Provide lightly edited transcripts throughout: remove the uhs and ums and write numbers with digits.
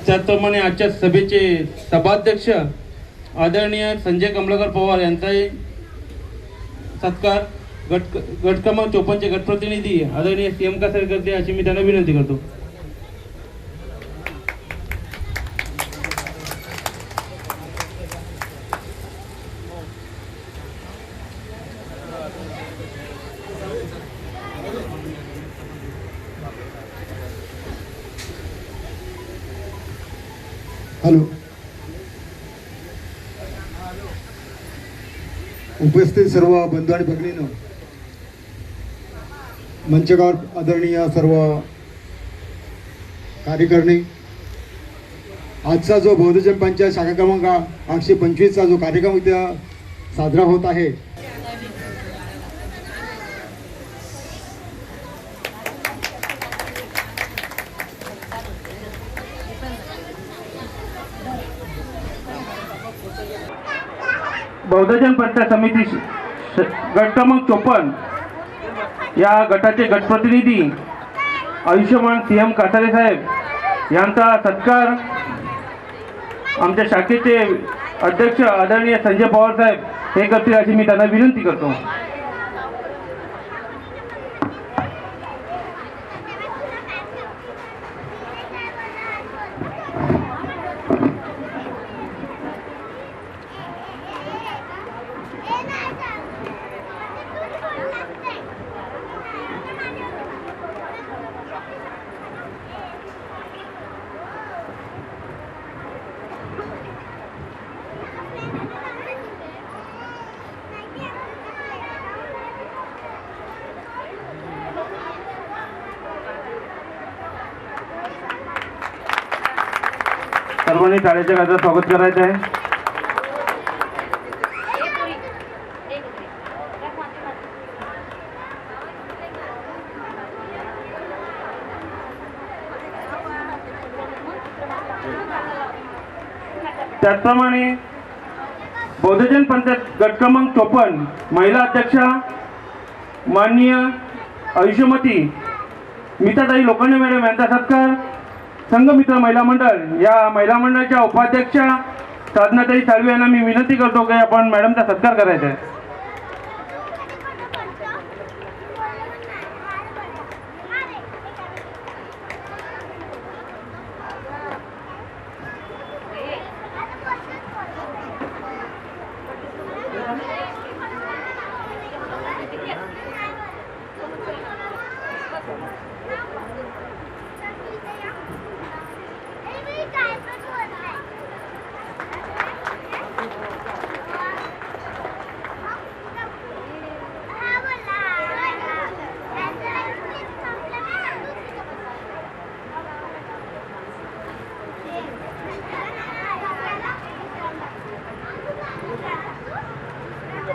त्याचप्रमाणे आजच्या सभेचे सभाध्यक्ष आदरणीय संजय कमलाकर पवार यांचाही सत्कार गट क्रमांक 54 चे गटप्रतिनिधी आदरणीय CM कासारे करते अशी मी त्यांना विनंती करतो. हॅलो, उपस्थित सर्व बंधू आणि भगिनींनो, मंचकावर आदरणीय सर्व कार्यकर्ते, आजचा जो बहुजन पंचायत शाखा क्रमांक 825 चा जो कार्यक्रम इथे साजरा होत आहे, बहुजन पंचायत समिती गट क्रमांक 54 या गटाचे गटप्रतिनिधी आयुष्यमान CM कासारे साहेब यांचा सत्कार आमच्या शाखेचे अध्यक्ष आदरणीय संजय पवार साहेब हे करतील अशी मी त्यांना विनंती करतो. सर्वांनी टाळ्याच्या गजरात स्वागत करायचं आहे. त्याचप्रमाणे बहुजन पंचायत गट क्रमांक 54 महिला अध्यक्षा माननीय आयुष्यमती मिताताई लोखंडे मॅडम यांचा सत्कार संघमित्र महिला मंडळ या महिला मंडळाच्या उपाध्यक्षा साधनाताई साळवे यांना मी विनंती करतो की आपण मॅडमचा सत्कार करायचा आहे.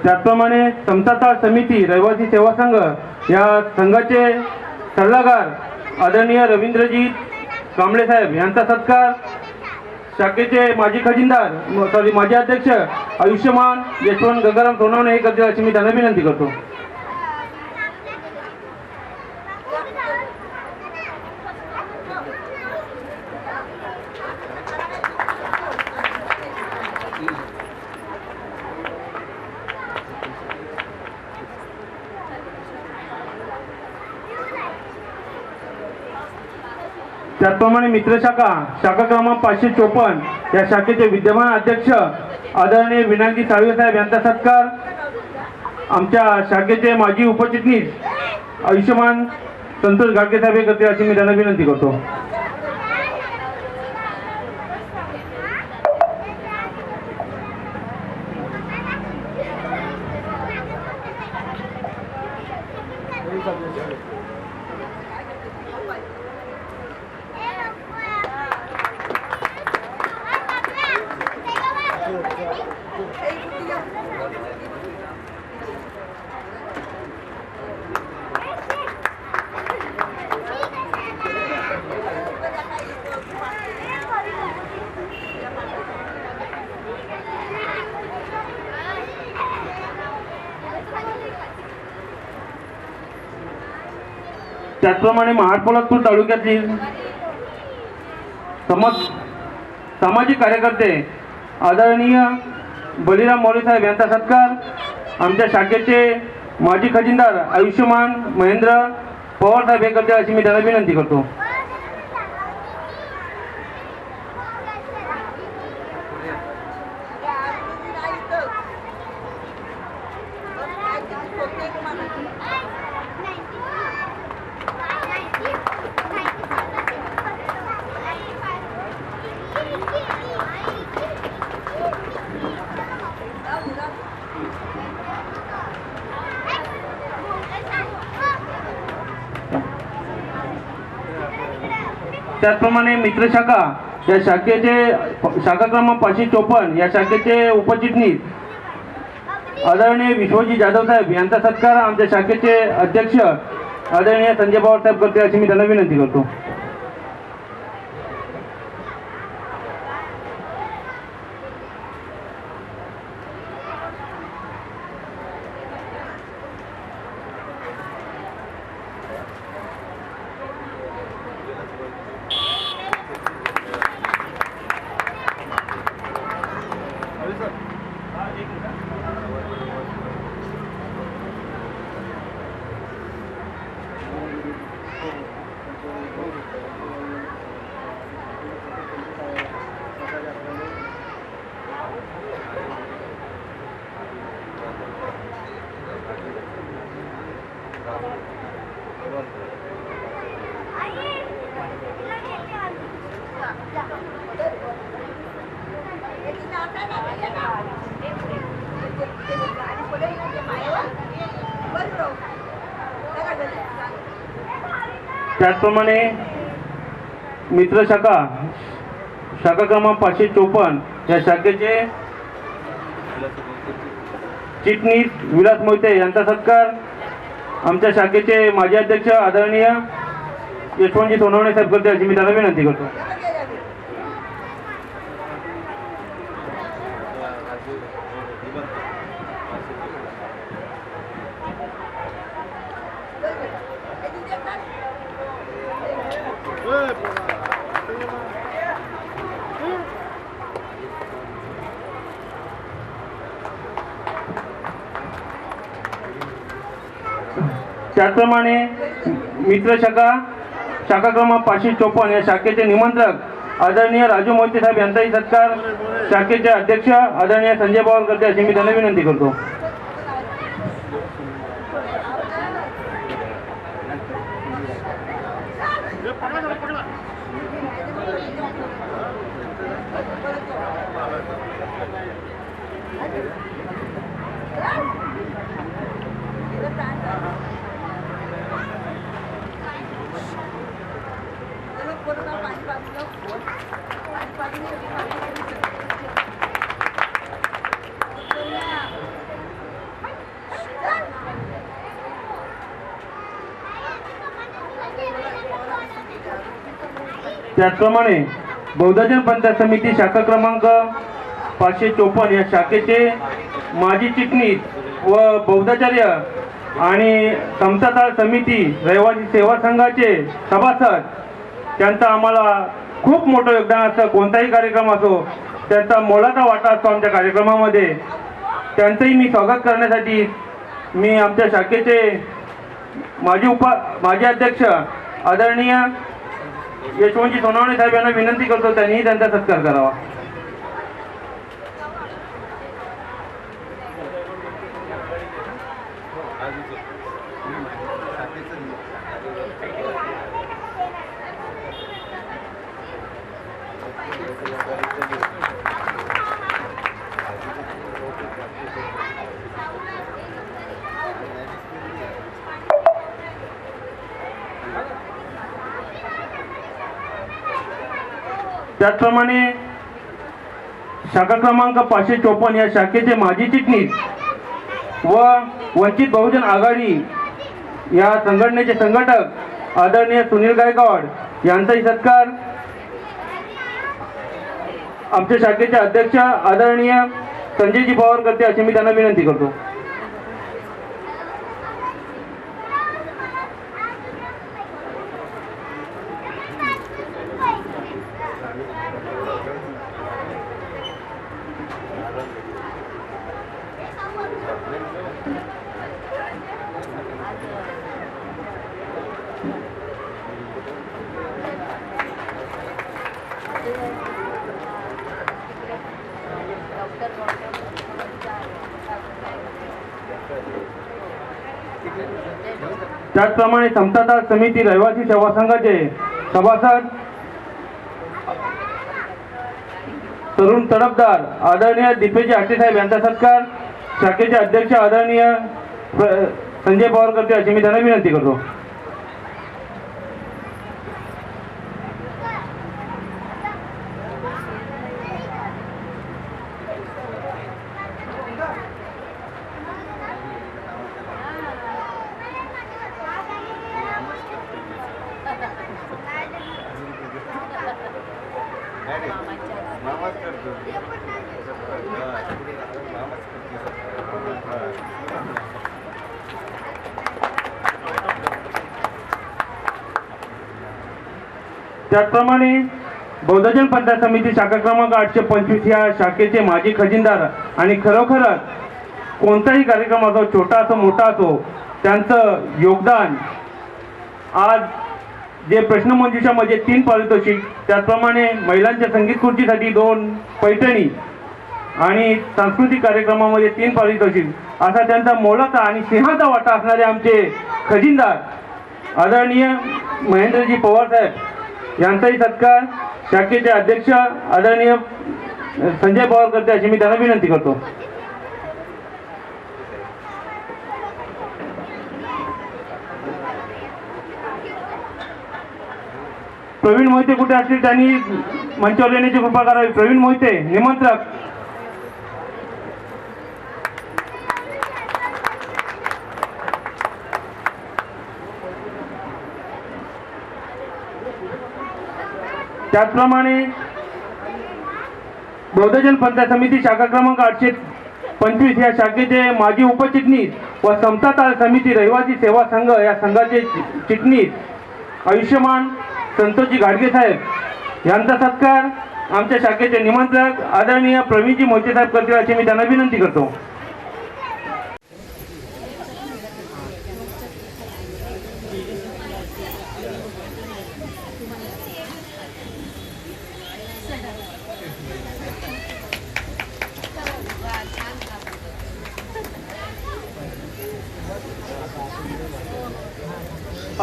त्याचप्रमाणे समता समिती रहिवासी सेवा संघ या संघाचे सल्लागार आदरणीय रवींद्रजी कांबळे साहेब यांचा सत्कार शाखेचे माजी खजिनदार माजी अध्यक्ष आयुष्यमान यशवंत गंगाराम सोनवणे हे करतील अशी मी त्यांना विनंती करतो. त्याचप्रमाणे मित्र शाखा क्रमांक 554 या शाखेचे विद्यमान अध्यक्ष आदरणीय विनायकजी साळवे साहेब यांचा सत्कार आमच्या शाखेचे माजी उपचिटणीस आयुष्यमान संतोष गाडगे साहेब हे करतील अशी मी त्यांना विनंती करतो. त्याचप्रमाणे महाड पोलादपूर तालुक्यातील सामाजिक कार्यकर्ते आदरणीय बलिराम मोरे साहेब यांचा सत्कार आमच्या शाखेचे माजी खजिनदार आयुष्यमान महेंद्र पवार साहेब हे करतील अशी मी त्यांना विनंती करतो. त्याचप्रमाणे मित्र शाखा या शाखेचे शाखा क्रमांक 554 या शाखेचे उपचिटणीस आदरणीय विश्वजित जाधव साहेब यांचा सत्कार आमच्या शाखेचे अध्यक्ष आदरणीय संजय पवार साहेब करतील अशी मी त्यांना विनंती करतो. त्याचप्रमाणे मित्र शाखा शाखा क्रमांक 554 या शाखेचे चिटणीस विलास मोहिते यांचा सत्कार आमच्या शाखेचे माजी अध्यक्ष आदरणीय यशवंतजी सोनवणे साहेब करते अशी मी त्यांना विनंती करतो. त्याचप्रमाणे मित्र शाखा शाखा क्रमांक 554 या शाखेचे निमंत्रक आदरणीय राजू मोहिते साहेब यांचाही सत्कार शाखेचे अध्यक्ष आदरणीय संजय पवार करते अशी मी त्यांना विनंती करतो. त्याचप्रमाणे बहुजन पंचायत समिती शाखा क्रमांक 554 या शाखेचे माजी चिटणीस व बौद्धाचार्य आणि समता समिती रहिवासी सेवा संघाचे सभासद त्यांचा आम्हाला खूप मोठं योगदान असतं. कोणताही कार्यक्रम असो त्यांचा मोलाचा वाटा असतो आमच्या कार्यक्रमामध्ये. त्यांचंही मी स्वागत करण्यासाठी मी आमच्या शाखेचे माजी अध्यक्ष आदरणीय यशवंतजी सोनवणे साहेब यांना विनंती करतो त्यांनी त्यांचा सत्कार करावा. त्याचप्रमाणे शाखा क्रमांक 554 या शाखेचे माजी चिटणीस व वंचित बहुजन आघाडी या संघटनेचे संघटक आदरणीय सुनील गायकवाड यांचाही सत्कार आमच्या शाखेचे अध्यक्ष आदरणीय संजयजी पवार करते अशी मी त्यांना विनंती करतो. त्याचप्रमाणे समता समिती रहिवासी सेवा संघाचे सभासद तरुण तडफदार आदरणीय दीपेजी आटे साहेब यांचा सत्कार शाखेचे अध्यक्ष आदरणीय संजय पवार करते अशी मी त्यांना विनंती करतो. त्याचप्रमाणे बहुजन पंचायत समिती शाखा क्रमांक 825 या शाखेचे माजी खजिनदार आणि खरोखरच कोणताही कार्यक्रम असो, छोटा असो मोठा असो, त्यांचं योगदान आज जे प्रश्नमंजुषामध्ये 3 पारितोषिक, त्याचप्रमाणे महिलांच्या संगीत खुर्चीसाठी 2 पैठणी आणि सांस्कृतिक कार्यक्रमामध्ये 3 पारितोषिक असा त्यांचा मोलाचा आणि सिंहाचा वाटा असणारे आमचे खजिनदार आदरणीय महेंद्रजी पवार साहेब यांचाही सत्कार शाखेचे अध्यक्ष आदरणीय संजय पवार करते अशी मी त्यांना विनंती करतो. प्रवीण मोहिते कुठे असतील त्यांनी मंचावर येण्याची कृपा करावी. प्रवीण मोहिते निमंत्रक. त्याचप्रमाणे बहुजन पंचायत समिती शाखा क्रमांक 825 या शाखेचे माजी उपचिटणीस व समता समिती रहिवासी सेवा संघ या संघाचे चिटणीस आयुष्यमान संतोषजी गाडगे साहेब यांचा सत्कार आमच्या शाखेचे निमंत्रक आदरणीय प्रवीणजी मोहिते साहेब करतील अशी मी त्यांना विनंती करतो.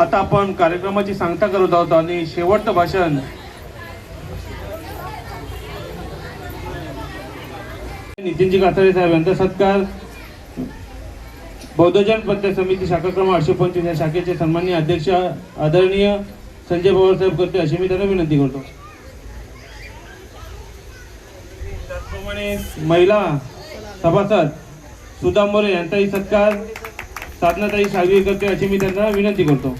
आता आपण कार्यक्रमाची सांगता करत आहोत आणि शेवटचं भाषण नितीनजी कासारे साहेब यांचा सत्कार बहुजन पंचायत समिती शाखा क्रमांक 825 या शाखेचे सन्माननीय अध्यक्ष आदरणीय संजय पवार साहेब करते अशी मी त्यांना विनंती करतो. त्याचप्रमाणे महिला सभासद सुधा मोरे यांचाही सत्कार साधनाताई साळवी करते अशी मी त्यांना विनंती करतो.